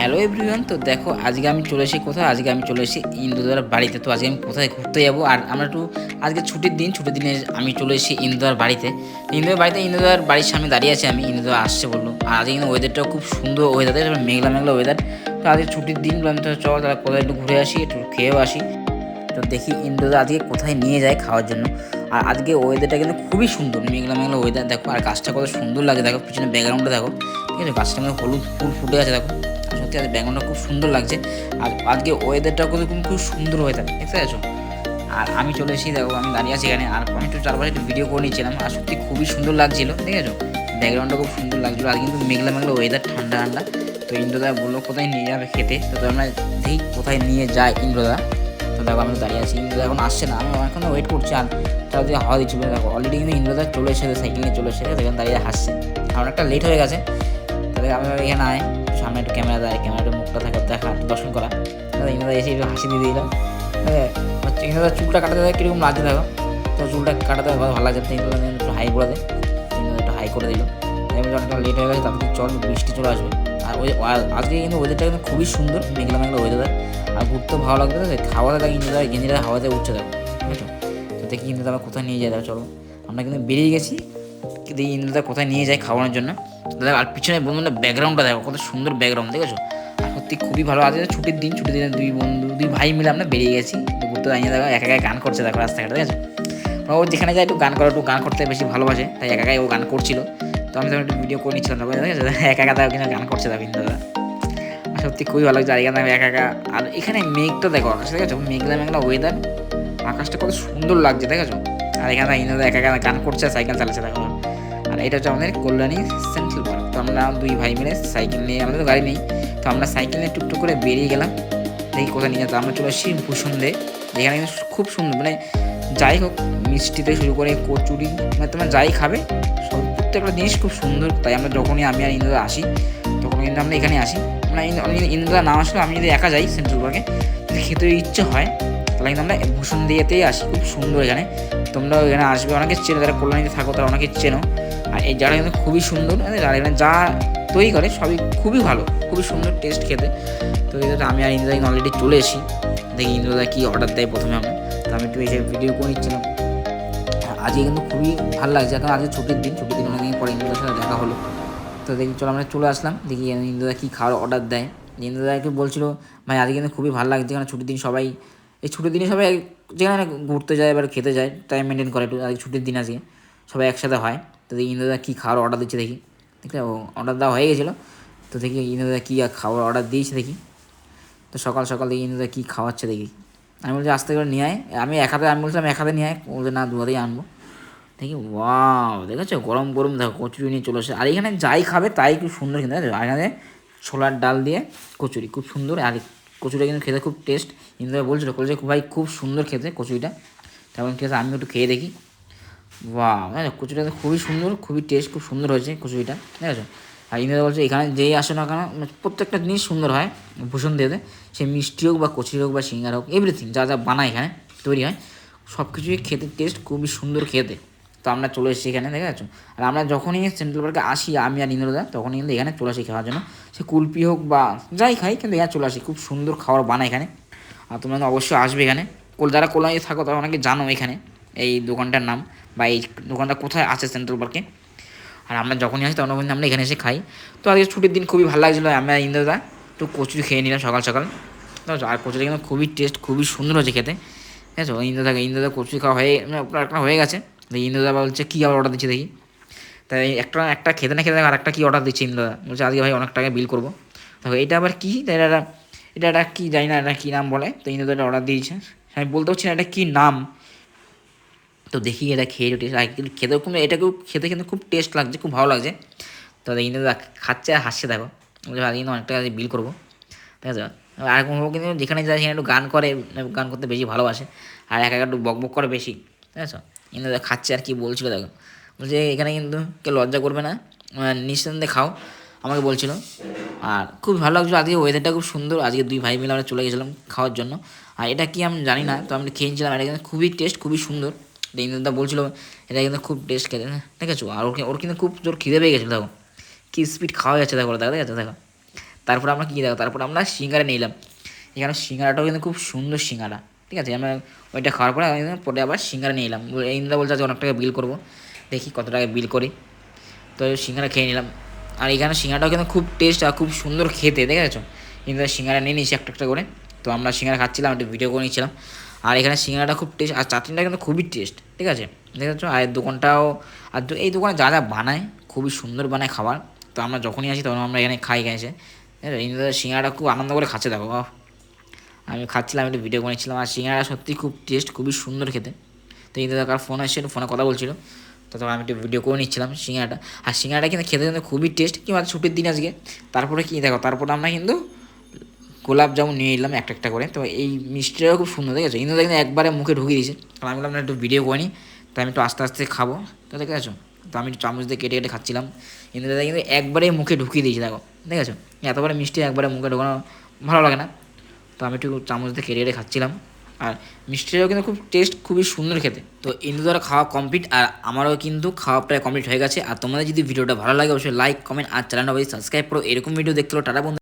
Hello everyone. তো দেখো আজকে আমি চলে এসেছি কোথায়, আজকে আমি চলে এসেছি ইন্দুদার বাড়িতে। তো আজকে আমি কোথায় ঘুরতে যাবো, আর আমরা একটু আজকে ছুটির দিন, ছুটির দিনে আমি চলে এসেছি ইন্দুদার বাড়িতে। ইন্দুদার বাড়ির সামনে দাঁড়িয়ে আছি আমি, ইন্দুদা আসছে বললো। আর আজকে কিন্তু ওয়েদারটাও খুব সুন্দর ওয়েদার, মেঘলা মেঘলা ওয়েদার। তো আজকে ছুটির দিন বললাম তো চল তাহলে কোথায় একটু ঘুরে আসি, একটু খেয়েও আসি। তো দেখি ইন্দুদা আজকে কোথায় নিয়ে যায় খাওয়ার জন্য। আর আজকে ওয়েদারটা কিন্তু খুবই সুন্দর, মেঘলা মেঘলা ওয়েদার। দেখো আর গাছটা কত সুন্দর লাগে, দেখো পিছনে ব্যাকগ্রাউন্ডটা দেখো, ঠিক আছে, গাছটা মধ্যে হলুদ ফুল ফুটে আছে দেখো। আর সত্যি আজ ব্যাকগ্রাউন্ডটা খুব সুন্দর লাগছে। আর আজকে ওয়েদারটা কিন্তু খুব সুন্দর ওয়েদার, দেখতে পাচ্ছ। আর আমি চলে এসেছি, দেখো আমি দাঁড়িয়ে আছি এখানে। আর আমি একটু চারপাশে একটু ভিডিও করে নিচ্ছিলাম, আর সত্যি খুবই সুন্দর লাগছিল, ঠিক আছে, ব্যাকগ্রাউন্ডটা খুব সুন্দর লাগছিলো। আর কিন্তু মেঘলা মেঘলা ওয়েদার, ঠান্ডা ঠান্ডা। তো ইন্দ্রদা বললো কোথায় নিয়ে যাবে খেতে, তো আমরা দেখি কোথায় নিয়ে যায় ইন্দ্রদা। তো দেখো আমি দাঁড়িয়ে আছি, ইন্দ্রদা এখন আসছে না, আমি অনেকক্ষণ ওয়েট করছি। আর তারা দিয়ে হাওয়া দিচ্ছিল, দেখো অলরেডি কিন্তু ইন্দ্রদা চলে এসেছে, সাইকেল নিয়ে চলে এসেছে, সেখানে দাঁড়িয়ে হাসছে। আমার একটা লেট হয়ে গেছে, তাহলে আমি এখানে আয় সামনে একটু ক্যামেরা দেয়, ক্যামেরাটা মুখটা দেখা একটু দর্শন করা। ইন্দ্রদা এসে একটু হাসি দিয়ে দিলাম। ইন্দ্রদা চুলটা কাটাতে দেয় কীরকম লাগছে দেখো, তো চুলটা কাটাতে ভালো লাগছে। তো ইন্দ্রদা একটু হাই করে দেয়, ইন্দ্রদা একটু হাই করে দিল। অনেকটা লেট হয়ে গেছে, তারপরে চল বৃষ্টি চলে আসবে। আর আজকে কিন্তু ওয়েদারটা কিন্তু খুবই সুন্দর, মেঘলা মেঘলা ওয়েদার। আর ঘুরতেও ভালো লাগবে, খাওয়াতে থাকে ইন্দ্রদা গেঞ্জিটা হাওয়াতে উঠছে দেখো, বুঝছো। তো দেখি ইন্দ্রদা আবার কোথায় নিয়ে যায় দেখো, চলো আমরা কিন্তু বেরিয়ে গেছি। কিন্তু ইন্দ্রদা কোথায় নিয়ে যায় খাওয়ানোর জন্য। দেখো আর পিছনে বন্ধুরা ব্যাকগ্রাউন্ডটা দেখো, কত সুন্দর ব্যাকগ্রাউন্ড, দেখেছো। আর সত্যি খুবই ভালো। আজকে ছুটির দিন, ছুটির দিনে দুই ভাই মিলে আমরা বেরিয়ে গেছি ঘুরতে। দাঁড়িয়ে দেখো একা একা গান করছে দেখো রাস্তাঘাটে, ঠিক আছে। ও যেখানে যায় একটু গান করতে বেশি ভালোবাসে, তাই একা একাই ও গান করছিল। তো আমি তখন একটু ভিডিও করে নিচ্ছিলাম, একা একা কিন্তু গান করছে দেখো ইন্দ্রদা। সত্যি খুবই ভালো লাগছে। আর এখানে আমি একা একা, আর এখানে মেঘটা দেখো আকাশে, দেখেছো, মেঘলা মেঘলা ওয়েদার, আকাশটা কত সুন্দর লাগছে, দেখেছো। আর এখানে ইন্দ্রদা একা একা গান করছে, সাইকেল চালাচ্ছে দেখো। আর এটা হচ্ছে আমাদের কল্যাণী সেন্ট্রাল পার্ক। তো আমরা দুই ভাই মিলে সাইকেল নিয়ে, আমাদের তো গাড়ি নেই, তো আমরা সাইকেল নিয়ে টুকটুক করে বেরিয়ে গেলাম। দেখি কোথায় নিয়ে যেত। আমরা চলে এসেছি ভূষণদে, যেখানে কিন্তু খুব সুন্দর, মানে যাই হোক মিষ্টি থেকে শুরু করে কচুরি, মানে তোমরা যাই খাবে সব প্রত্যেকটা জিনিস খুব সুন্দর। তাই আমরা যখনই আমি আর ইন্দ্রদা আসি, তখন কিন্তু আমরা এখানে আসি। আমরা ইন্দ্রদা না আসলে আমি যদি একা যাই সেন্ট্রাল পার্কে, যদি খেতে ইচ্ছে হয়, তাহলে কিন্তু আমরা ভূষণ দিয়েতেই আসি। খুব সুন্দর এখানে, তোমরাও এখানে আসবে, অনেকে চেনো, যারা কল্যাণীতে থাকো তারা অনেকে চেনো। আর এই জায়গাটা কিন্তু খুবই সুন্দর, আর এখানে যা তৈরি করে সবই খুবই ভালো, খুবই সুন্দর টেস্ট খেতে। তো এটা আমি আর ইন্দ্রদা অলরেডি চলে এসি। দেখি ইন্দ্রদা কী অর্ডার দেয় প্রথমে আমি, তো আমি একটু এসে ভিডিও করে নিচ্ছিলাম। আজকে কিন্তু খুবই ভালো লাগছে, কারণ আজকে ছুটির দিন, অনেকদিন পরে ইন্দ্রদার সাথে দেখা হলো। তো দেখি চলো আমরা চলে আসলাম, দেখি ইন্দ্রদা কী খাওয়ার অর্ডার দেয়। ইন্দ্রদা একটু বলছিল ভাই আজকে কিন্তু খুবই ভালো লাগছে, কারণ ছুটির দিন সবাই, এই ছুটির দিনে সবাই যেখানে ঘুরতে যায় এবার খেতে যায়, টাইম মেনটেন করে একটু। আজকে ছুটির দিন আজকে সবাই একসাথে হয়। তো দেখি ইন্দ্রদা কী খাওয়ার অর্ডার দিচ্ছে, দেখি দেখলে অর্ডার দেওয়া হয়ে গেছিলো। তো দেখি ইন্দ্রদা কী খাওয়ার অর্ডার দিয়েছে দেখি। তো সকাল সকাল দেখি ইন্দ্রদা কী খাওয়াচ্ছে দেখি। আমি বলছি আস্তে করে নিয়ে আয়, আমি বলছিলাম এক হাতে নিয়ে আয়, বলছে না দু হাতেই আনবো। দেখি ওয়াও, দেখেছো গরম গরম দেখো কচুরি নিয়ে চলে আসে। আর এখানে যাই খাবে তাই খুব সুন্দর কিন্তু, আর এখানে ছোলার ডাল দিয়ে কচুরি খুব সুন্দর। আর কচুরিটা কিন্তু খেতে খুব টেস্ট। ইন্দ্রদা বলছিল ভাই খুব সুন্দর খেতে কচুরিটা। তেমন ঠিক আছে আমি একটু খেয়ে দেখি। ওয়াও, কচুরিটা খুবই সুন্দর, খুবই টেস্ট, খুব সুন্দর হয়েছে কচুরিটা, ঠিক আছে। আর ইন্দ্রদা বলছে এখানে যেই আসে না কেন প্রত্যেকটা জিনিস সুন্দর হয় ভূষণ দিয়ে, সে মিষ্টি হোক বা কচুরি হোক বা সিঙ্গার হোক, এভরিথিং যা যা বানায় এখানে তৈরি হয় সব কিছুই খেতে টেস্ট খুবই সুন্দর খেতে। তো আমরা চলে এসেছি এখানে, দেখে যাচ্ছ। আর আমরা যখনই সেন্ট্রাল পার্কে আসি আমি আর ইন্দ্রদা, তখনই কিন্তু এখানে চলে আসি খাওয়ার জন্য। সে কুলপি হোক বা যাই খাই, কিন্তু এখানে চলে আসি, খুব সুন্দর খাবার বানায় এখানে। আর তোমরা অবশ্যই আসবে এখানে, যারা কল্যাণীতে থাকো তারা অনেকে জানো এখানে এই দোকানটার নাম, বা এই দোকানটা কোথায় আছে সেন্ট্রাল পার্কে। আর আমরা যখনই আসি তখন কিন্তু আমরা এখানে এসে খাই। তো আজকে ছুটির দিন খুবই ভালো লাগছিলো, আমরা ইন্দ্রদা একটু কচুরি খেয়ে নিলাম সকাল সকাল। আর কচুরি কিন্তু খুবই টেস্ট, খুবই সুন্দর হয়েছে খেতে, ঠিক আছে। ইন্দ্রদা কচুরি খাওয়া একটা হয়ে গেছে। ইন্দ্রদা বলছে কী আবার অর্ডার দিচ্ছে দেখি। তাই একটা খেতে না খেতে আর একটা কী অর্ডার দিচ্ছে ইন্দ্রদা, বলছে আজকে ভাই অনেক টাকা বিল করবো। দেখো এটা আবার কী, তাই এটা কী জানি না, এটা কী নাম বলে। তো ইন্দ্রদা এটা অর্ডার দিয়েছে, আমি বলতে পারছি না এটা কী নাম। তো দেখি এটা খেয়ে টেস্ট, আর খেতেও খুব, এটাকেও খেতে কিন্তু খুব টেস্ট লাগছে, খুব ভালো লাগছে। তো ইন্দ্রদা খাচ্ছে আর হাসছে দেখো, বলছে আজকে কিন্তু অনেক টাকা বিল করবো, ঠিক আছে। আর কোনো কিন্তু যেখানে যায় সেখানে একটু গান করে, গান করতে বেশি ভালোবাসে, আর একা একটু বকবক করে বেশি, ঠিক আছে। কিন্তু খাচ্ছে আর কি বলছিল দেখো, বলছে এখানে কিন্তু কেউ লজ্জা করবে না, নিঃসন্দেহে খাও, আমাকে বলছিল। আর খুব ভালো লাগছিলো, আজকে ওয়েদারটা খুব সুন্দর। আজকে দুই ভাই মিলে আমরা চলে গেছিলাম খাওয়ার জন্য। আর এটা কি আমি জানি না, তো আমি খেয়েছিলাম, এটা কিন্তু খুবই টেস্ট, খুবই সুন্দর। ইন্দ্রদা বলছিল এটা কিন্তু খুব টেস্ট খেতে, ঠিক আছে। আর ওর কিন্তু খুব জোর খিদে পেয়ে গেছিলো দেখো, কি স্পিড খাওয়া যাচ্ছে দেখো, দেখো দেখো। তারপর আমরা কী দেখো, তারপর আমরা সিঙ্গারা নিলাম। এখানে সিঙ্গারাটাও কিন্তু খুব সুন্দর সিঙ্গারা, ঠিক আছে। আমরা ওইটা খাওয়ার পরে পরে আবার সিঙ্গারা নিয়ে এলাম। ইন্দা বলছে যে অনেক টাকা বিল করবো, দেখি কত টাকা বিল করি। তো সিঙ্গারা খেয়ে নিলাম। আর এখানে সিঙ্গারাটাও কিন্তু খুব টেস্ট আর খুব সুন্দর খেতে, দেখেছো। কিন্তু সিঙ্গারা নিয়ে নিয়েছি একটা একটা করে। তো আমরা সিঙ্গারা খাচ্ছিলাম, একটু ভিডিও করে নিচ্ছিলাম। আর এখানে সিঙ্গারাটা খুব টেস্ট, আর চাটনিটা কিন্তু খুবই টেস্ট, ঠিক আছে, দেখেছো। আর দোকানটাও, আর এই দোকানে যা যা বানায় খুবই সুন্দর বানায় খাবার। তো আমরা যখনই আসি তখন আমরা এখানে খাই এসে। ইন্দুদার সিঙ্গারাটা খুব আনন্দ করে খাচ্ছে, দেখো। আমি খাচ্ছিলাম, একটু ভিডিও বানিয়েছিলাম। আর সিঙ্গারা সত্যি খুব টেস্ট, খুবই সুন্দর খেতে। তো ইন্দুদার কার ফোন আসছিল, ফোনে কথা বলছিল, তো তখন আমি একটু ভিডিও করে নিচ্ছিলাম সিঙ্গারাটা। আর সিঙ্গারাটা কিন্তু খেতে কিন্তু খুবই টেস্ট, কিংবা ছুটির দিন আজকে। তারপরে কি দেখো, তারপরে আমরা কিন্তু গোলাপ জামুন নিয়ে নিলাম একটা একটা করে। তো এই মিষ্টিটাও খুব সুন্দর, ঠিক আছে। ইন্দুদা কিন্তু একবারে মুখে ঢুকিয়ে দিয়েছে। তো আমি বললাম না, একটু ভিডিও করে নিই, তো আমি একটু আস্তে আস্তে খাবো, তো দেখে আছো। তো আমি একটু চামচ দিয়ে কেটে কেটে খাচ্ছিলাম। ইন্দুদা কিন্তু একবারে মুখে ঢুকিয়ে দিয়েছে, দেখো, দেখেছো। এতবারে মিষ্টি একবারে মুখে ঢোকানো ভালো লাগে না। তো আমি একটু চামচ দিয়ে কেটে কেটে খাচ্ছিলাম। আর মিষ্টিটাও কিন্তু খুব টেস্ট, খুবই সুন্দর খেতে। তো ইন্দু দ্বারা খাওয়া কমপ্লিট, আর আমারও কিন্তু খাওয়া প্রায় কমপ্লিট হয়ে গেছে। আর তোমাদের যদি ভিডিওটা ভালো লাগে অবশ্যই লাইক, কমেন্ট আর চ্যানেলটা অবশ্যই সাবস্ক্রাইব করো। এরকম ভিডিও দেখতে হলো টাটা বন্ধু।